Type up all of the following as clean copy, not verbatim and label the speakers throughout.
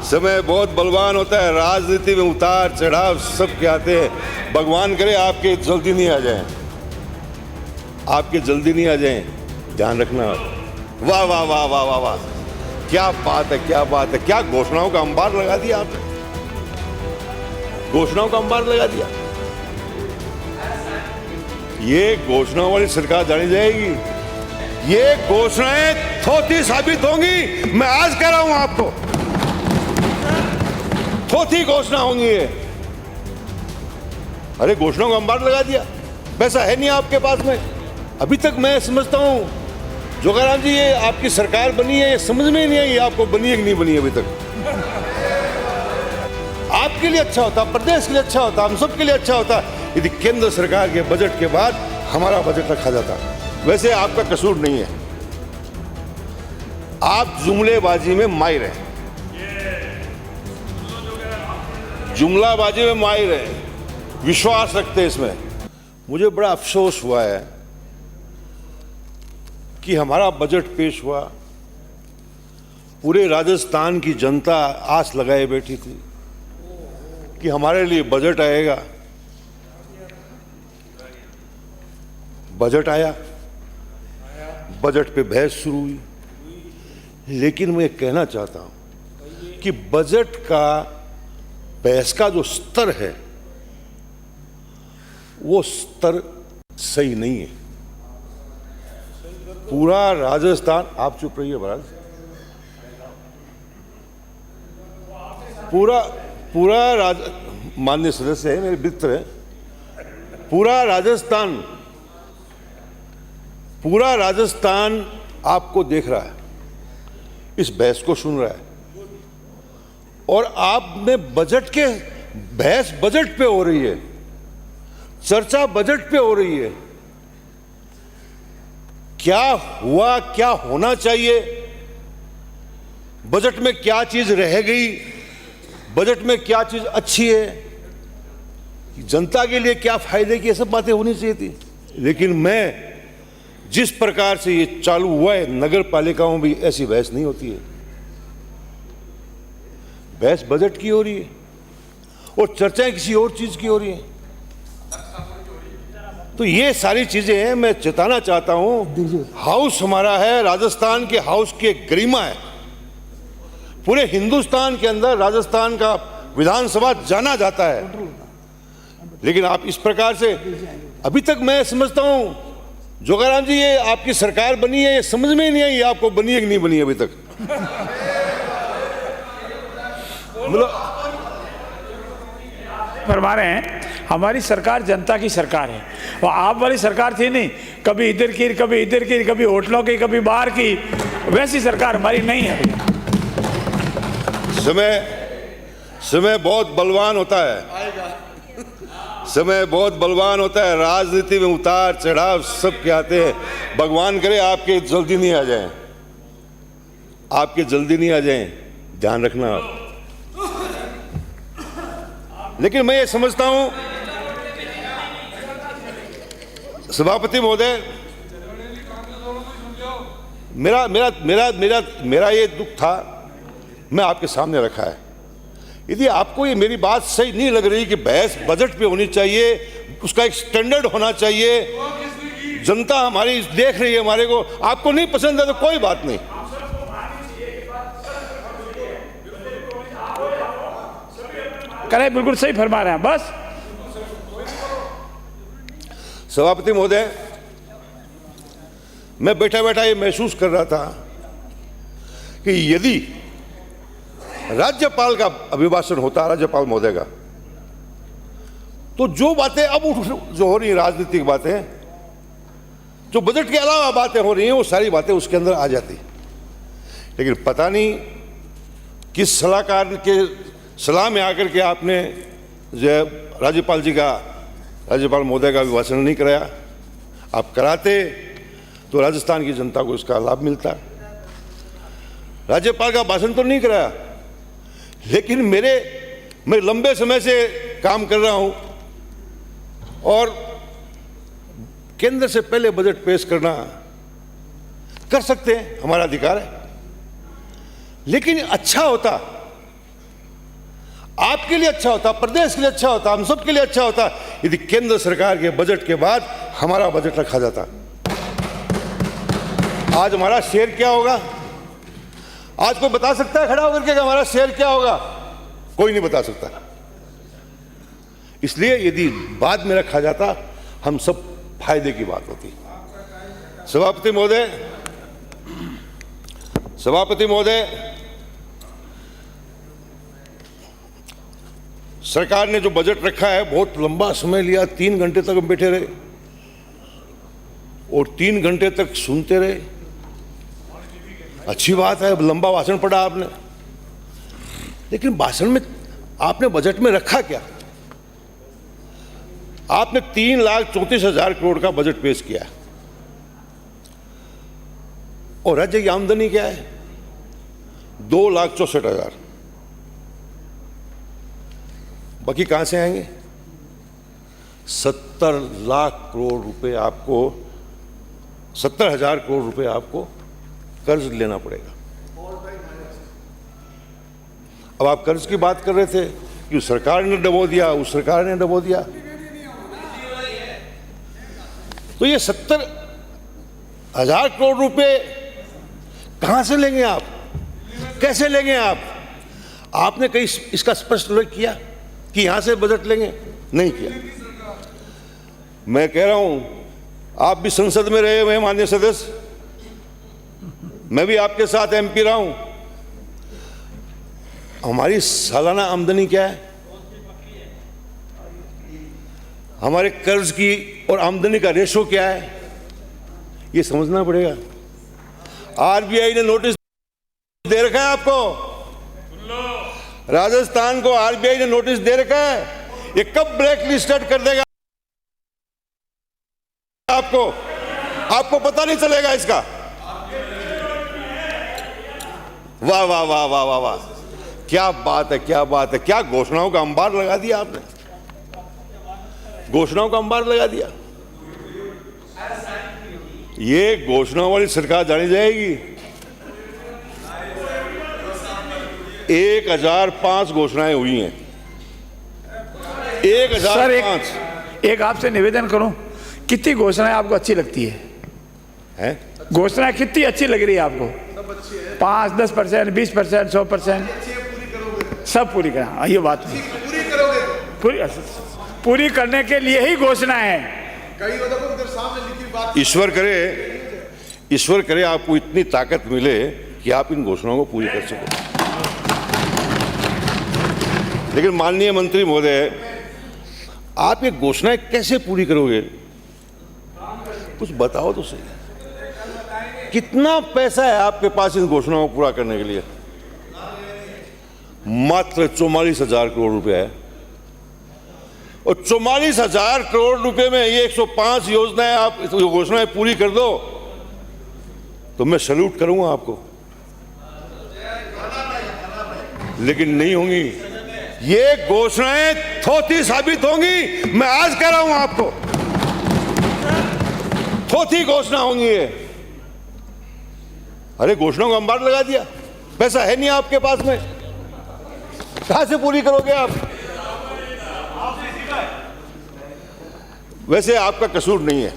Speaker 1: समय बहुत बलवान होता है, राजनीति में उतार चढ़ाव सब के आते हैं। भगवान करे आपके जल्दी नहीं आ जाए, आपके जल्दी नहीं आ जाए, ध्यान रखना। वाह वाह वाह वाह वाह वाह, क्या बात है, क्या बात है, क्या घोषणाओं का अंबार लगा दिया आपने, घोषणाओं का अंबार लगा दिया। ये घोषणाओं वाली सरकार जानी जाएगी, ये घोषणाएं थोथी साबित होंगी। मैं आज कह रहा हूं आपको, थोथी घोषणा होंगी ये। अरे घोषणाओं का अंबार लगा दिया, पैसा है नहीं आपके पास में। अभी तक मैं समझता हूं जोगाराम जी, ये आपकी सरकार बनी है, ये समझ में ही नहीं आई आपको बनी है कि नहीं बनी अभी तक। आपके लिए अच्छा होता, प्रदेश के लिए अच्छा होता, हम सब के लिए अच्छा होता यदि केंद्र सरकार के बजट के बाद हमारा बजट रखा जाता। वैसे आपका कसूर नहीं है, आप जुमलेबाजी में माहिर हैं, जुमलाबाजी में माहिर हैं, विश्वास रखते हैं इसमें। मुझे बड़ा अफसोस हुआ है कि हमारा बजट पेश हुआ, पूरे राजस्थान की जनता आस लगाए बैठी थी कि हमारे लिए बजट आएगा। बजट आया, बजट पे बहस शुरू हुई, लेकिन मैं कहना चाहता हूं कि बजट का बहस का जो स्तर है वो स्तर सही नहीं है। पूरा राजस्थान, आप चुप रहिए महाराज, पूरा माननीय सदस्य है, मेरे मित्र है, पूरा राजस्थान आपको देख रहा है, इस बहस को सुन रहा है, और आपने बजट के बहस बजट पे हो रही है, चर्चा बजट पे हो रही है। क्या हुआ, क्या होना चाहिए, बजट में क्या चीज रह गई, बजट में क्या चीज अच्छी है, जनता के लिए क्या फायदे की, ये सब बातें होनी चाहिए थी। लेकिन मैं जिस प्रकार से ये चालू हुआ है, नगर पालिकाओं में भी ऐसी बहस नहीं होती है। बहस बजट की हो रही है और चर्चाएं किसी और चीज की हो रही हैं। तो ये सारी चीजें हैं, मैं चेताना चाहता हूं, हाउस हमारा है, राजस्थान के हाउस की एक गरिमा है। पूरे हिंदुस्तान के अंदर राजस्थान का विधानसभा जाना जाता है, लेकिन आप इस प्रकार से, अभी तक मैं समझता हूं जोगाराम जी, ये आपकी सरकार बनी है, ये समझ में ही नहीं आई आपको बनी है कि नहीं बनी अभी तक। मतलब
Speaker 2: फरमा रहे हैं हमारी सरकार जनता की सरकार है, और आप वाली सरकार थी नहीं, कभी इधर की कभी इधर की, कभी होटलों की कभी बाहर की, वैसी सरकार हमारी नहीं है।
Speaker 1: समय बहुत बलवान होता है, समय बहुत बलवान होता है, राजनीति में उतार चढ़ाव सब के आते हैं। भगवान करे आपके जल्दी नहीं आ जाए, आपके जल्दी नहीं आ जाए, ध्यान रखना आप। लेकिन मैं ये समझता हूं सभापति महोदय, मेरा मेरा मेरा मेरा मेरा ये दुख था, मैं आपके सामने रखा है। यदि आपको ये मेरी बात सही नहीं लग रही कि बहस बजट पे होनी चाहिए, उसका एक स्टैंडर्ड होना चाहिए, जनता हमारी देख रही है हमारे को, आपको नहीं पसंद है तो कोई बात नहीं।
Speaker 2: करे बिल्कुल सही फरमा रहे हैं। बस
Speaker 1: सभापति महोदय, मैं बैठा बैठा ये महसूस कर रहा था कि यदि राज्यपाल का अभिभाषण होता, राज्यपाल महोदय का, तो जो बातें अब जो हो रही हैं, राजनीतिक बातें, जो बजट के अलावा बातें हो रही हैं, वो सारी बातें उसके अंदर आ जाती। लेकिन पता नहीं किस सलाहकार के सलाह में आकर के आपने जो राज्यपाल जी का, राज्यपाल महोदय का अभिभाषण नहीं कराया। आप कराते तो राजस्थान की जनता को इसका लाभ मिलता। राज्यपाल का भाषण तो नहीं कराया, लेकिन मैं लंबे समय से काम कर रहा हूं, और केंद्र से पहले बजट पेश करना कर सकते हैं, हमारा अधिकार है। लेकिन अच्छा होता आपके लिए अच्छा होता, प्रदेश के लिए अच्छा होता, हम सब के लिए अच्छा होता यदि केंद्र सरकार के बजट के बाद हमारा बजट रखा जाता। आज हमारा शेयर क्या होगा? आज कोई बता सकता है खड़ा होकर के कि हमारा शेयर क्या होगा? कोई नहीं बता सकता। इसलिए यदि बाद में रखा जाता हम सब फायदे की बात होती। सभापति महोदय, सरकार ने जो बजट रखा है बहुत लंबा समय लिया। 3 घंटे तक हम बैठे रहे और 3 घंटे तक सुनते रहे। अच्छी बात है, लंबा भाषण पढ़ा आपने, लेकिन भाषण में आपने बजट में रखा क्या? आपने 3,34,000 करोड़ का बजट पेश किया है और राज्य की आमदनी क्या है? 2,64,000। बाकी कहां से आएंगे? 70 लाख करोड़ रुपए आपको, 70,000 करोड़ रुपए आपको कर्ज लेना पड़ेगा। अब आप कर्ज की बात कर रहे थे कि उस सरकार ने डबो दिया, उस सरकार ने डबो दिया। तो ये 70,000 करोड़ रुपए कहां से लेंगे आप? कैसे लेंगे आप? आपने कहीं इसका स्पष्ट उल्लेख किया कि यहां से बजट लेंगे? नहीं किया। मैं कह रहा हूं, आप भी संसद में रहे हुए हैं माननीय सदस्य, मैं भी आपके साथ एमपी रहा हूं। हमारी सालाना आमदनी क्या है? हमारे कर्ज की और आमदनी का रेशो क्या है? ये समझना पड़ेगा। आरबीआई ने नोटिस दे रखा है आपको, राजस्थान को आरबीआई ने नोटिस दे रखा है। ये कब ब्लैक लिस्टेड कर देगा आपको पता नहीं चलेगा इसका। वाह वाह वाह वाह वाह वाह, क्या बात है, क्या बात है। क्या घोषणाओं का अंबार लगा दिया आपने, घोषणाओं का अंबार लगा दिया। ये घोषणाओं वाली सरकार जानी जाएगी। 1005 घोषणाएं हुई हैं। 1005।
Speaker 2: सर एक आपसे निवेदन करूं, कितनी घोषणाएं आपको अच्छी लगती है? घोषणाएं कितनी अच्छी लग रही है आपको? 5, 10%, 20%, 100%? सब पूरी करा। ये बात नहीं, पूरी करने के लिए ही घोषणा है।
Speaker 1: ईश्वर करे आपको इतनी ताकत मिले कि आप इन घोषणाओं को पूरी कर सको। लेकिन माननीय मंत्री महोदय, आप ये घोषणाएं कैसे पूरी करोगे? कुछ बताओ तो सही। कितना पैसा है आपके पास इन घोषणाओं को पूरा करने के लिए? मात्र 44,000 करोड़ रुपए है। और 44,000 करोड़ रुपए में ये 105 योजनाएं आप घोषणाएं पूरी कर दो तो मैं सैल्यूट करूंगा आपको, लेकिन नहीं होंगी। ये घोषणाएं थोथी साबित होंगी। मैं आज कह रहा हूं आपको, थोथी घोषणा होंगी ये। अरे घोषणाओं का अंबार लगा दिया, पैसा है नहीं आपके पास में, कहां से पूरी करोगे आप? वैसे आपका कसूर नहीं है,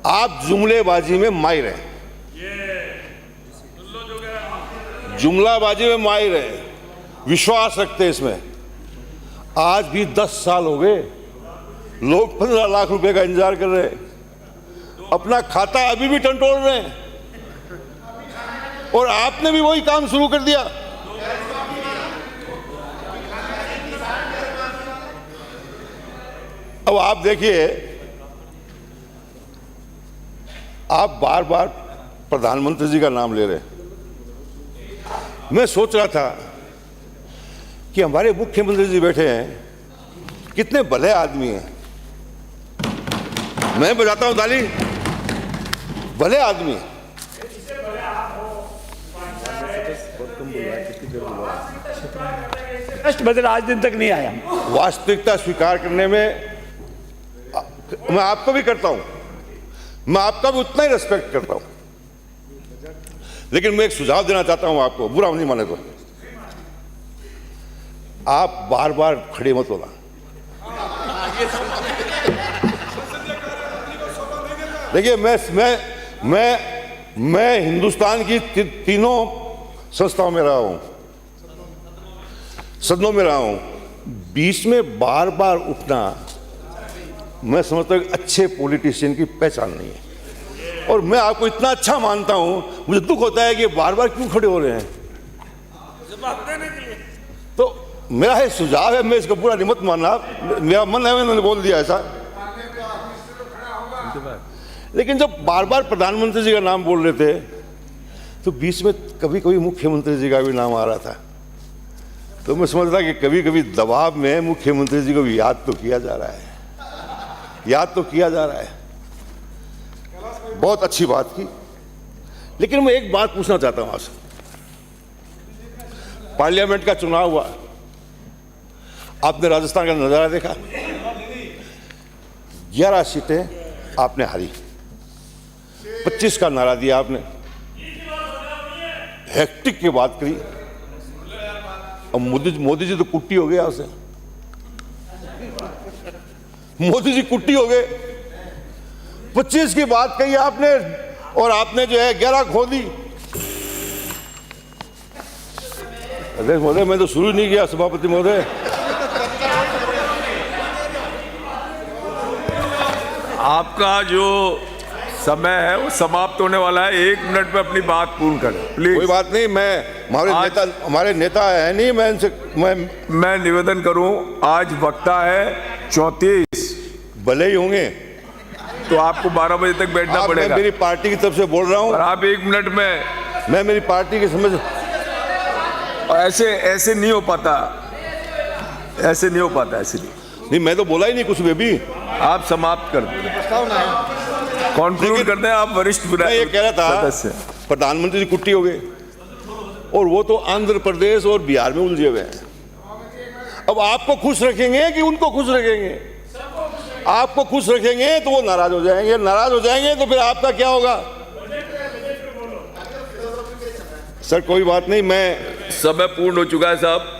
Speaker 1: आप जुमलेबाजी में माहिर हैं, जुमलाबाजी में माहिर हैं, विश्वास रखते हैं इसमें। आज भी 10 साल हो गए, लोग 15 लाख रुपए का इंतजार कर रहे हैं, अपना खाता अभी भी टंटोल रहे हैं, और आपने भी वही काम शुरू कर दिया। अब आप देखिए, आप बार बार प्रधानमंत्री जी का नाम ले रहे हैं। मैं सोच रहा था कि हमारे मुख्यमंत्री जी बैठे हैं, कितने भले आदमी हैं। मैं बजाता हूं ताली, भले आदमी हैं।
Speaker 2: बदल आज दिन तक नहीं आया।
Speaker 1: वास्तविकता स्वीकार करने में मैं आपको भी करता हूं, मैं आपका भी उतना ही रेस्पेक्ट करता हूं, लेकिन मैं एक सुझाव देना चाहता हूं आपको, बुरा नहीं माने तो। आप बार बार खड़े मत होना। देखिए मैं हिंदुस्तान की तीनों संस्थाओं में रहा हूं, सदनों में रहा हूं। बीच में बार बार उठना मैं समझता हूं कि अच्छे पॉलिटिशियन की पहचान नहीं है। और मैं आपको इतना अच्छा मानता हूं, मुझे दुख होता है कि बार बार क्यों खड़े हो रहे हैं। तो मेरा ये सुझाव है, मैं इसका पूरा नहीं मत मानना, मेरा मन है, मैंने बोल दिया ऐसा। लेकिन जब बार बार प्रधानमंत्री जी का नाम बोल रहे थे तो बीच में कभी कभी मुख्यमंत्री जी का भी नाम आ रहा था। तो मैं समझता कि कभी कभी दबाव में मुख्यमंत्री जी को भी याद तो किया जा रहा है, बहुत अच्छी बात की। लेकिन मैं एक बात पूछना चाहता हूं आपसे। पार्लियामेंट का चुनाव हुआ, आपने राजस्थान का नजारा देखा, 11 सीटें आपने हारी, 25 का नारा दिया आपने, हेक्टिक की बात करी। अब मोदी जी तो कुट्टी हो गए, आपसे मोदी जी कुट्टी हो गए। 25 की बात कही आपने और आपने जो है 11 खो दी। अध्यक्ष महोदय, मैं तो शुरू नहीं किया, सभापति महोदय।
Speaker 3: आपका जो समय है वो समाप्त होने वाला है, 1 मिनट में अपनी बात पूर्ण करें प्लीज।
Speaker 1: कोई बात नहीं, हमारे नेता है नहीं, मैं
Speaker 3: निवेदन करूं, आज वक्ता है 34,
Speaker 1: भले ही होंगे
Speaker 3: तो आपको 12 बजे तक बैठना पड़ेगा।
Speaker 1: मैं मेरी पार्टी की तरफ से बोल रहा हूं
Speaker 3: और आप 1 मिनट में,
Speaker 1: मैं मेरी पार्टी की समझ,
Speaker 3: ऐसे नहीं हो पाता, ऐसे नहीं।
Speaker 1: मैं तो बोला ही नहीं कुछ भी।
Speaker 3: आप समाप्त कर दें, कॉन्क्लूड करते हैं। आप वरिष्ठ
Speaker 1: मैं ये कह रहा था, प्रधानमंत्री जी कुट्टी हो गए और वो तो आंध्र प्रदेश और बिहार में उलझे हुए हैं। अब आपको खुश रखेंगे कि उनको खुश रखेंगे? आपको खुश रखेंगे तो वो नाराज हो जाएंगे, तो फिर आपका क्या होगा? सर कोई बात नहीं, मैं
Speaker 3: समय पूर्ण हो चुका है साहब।